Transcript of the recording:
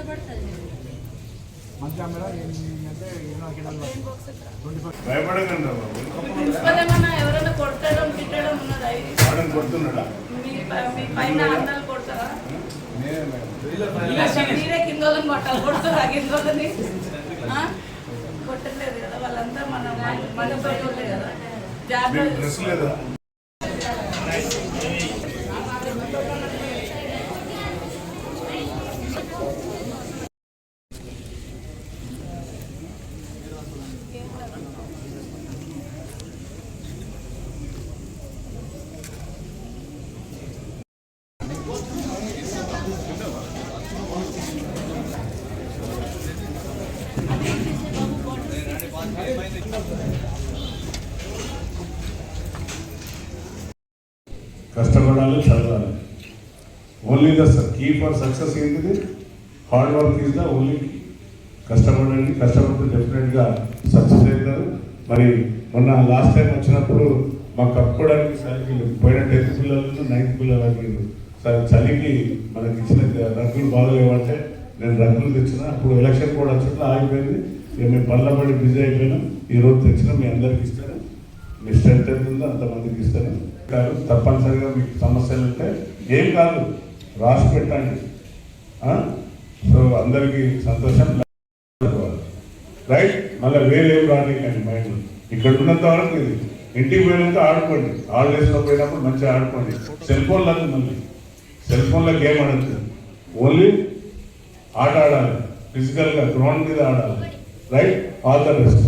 మంచి కెమెరా ఎవరైనా కొట్టడం తిట్టడం ఉన్నదా? మీ పైన అన్నాలు కొడతారా? మీరే కిందోళ్ళని కొట్టాలి, కొడుతారా కిందోళ్ళని? కొట్టలేదు కదా, వాళ్ళంతా మన పైన కదా. జాగ్రత్త. కష్టపడాలి, చదవాలి. Only the key for success ఏంటిది? Hard work is the only key. కష్టపడండి, కష్టపడితే డెఫినెట్గా సక్సెస్ అవుతారు. మరి మొన్న లాస్ట్ టైం వచ్చినప్పుడు మాకు కప్పుకోవడానికి సరికి పోయిన 10th పిల్లలు 9th పిల్లలు అడిగారు. సరే చలికి మనకి ఇచ్చిన రగ్గులు బాగలేవంటే నేను రగ్గులు తెచ్చిన. అప్పుడు ఎలక్షన్ కూడా వచ్చి ఆగిపోయింది. ఇక మేము పళ్ళబడి బిజీ అయిపోయినాం. ఈరోజు తెచ్చిన మీ అందరికి ఇస్తాను. మీ స్ట్రెంత్ ఎంత ఉందో అంతమందికి ఇస్తాను. తప్పనిసరిగా మీకు సమస్యలు ఉంటే ఏం కాదు, రాసి పెట్టండి. సో అందరికీ సంతోషం. రైట్, మళ్ళీ వేరేం రానికండి మైండ్. ఇక్కడ ఉన్నంత వరకు ఇది. ఇంటికి పోయినాక ఆడుకోండి, హాలిడేస్లో పోయినప్పుడు మంచిగా ఆడుకోండి. సెల్ ఫోన్లో మళ్ళీ సెల్ ఫోన్లో గేమ్ ఆడద్దు, ఓన్లీ ఆట ఆడాలి. ఫిజికల్గా గ్రౌండ్ మీద ఆడాలి. Right, all the best.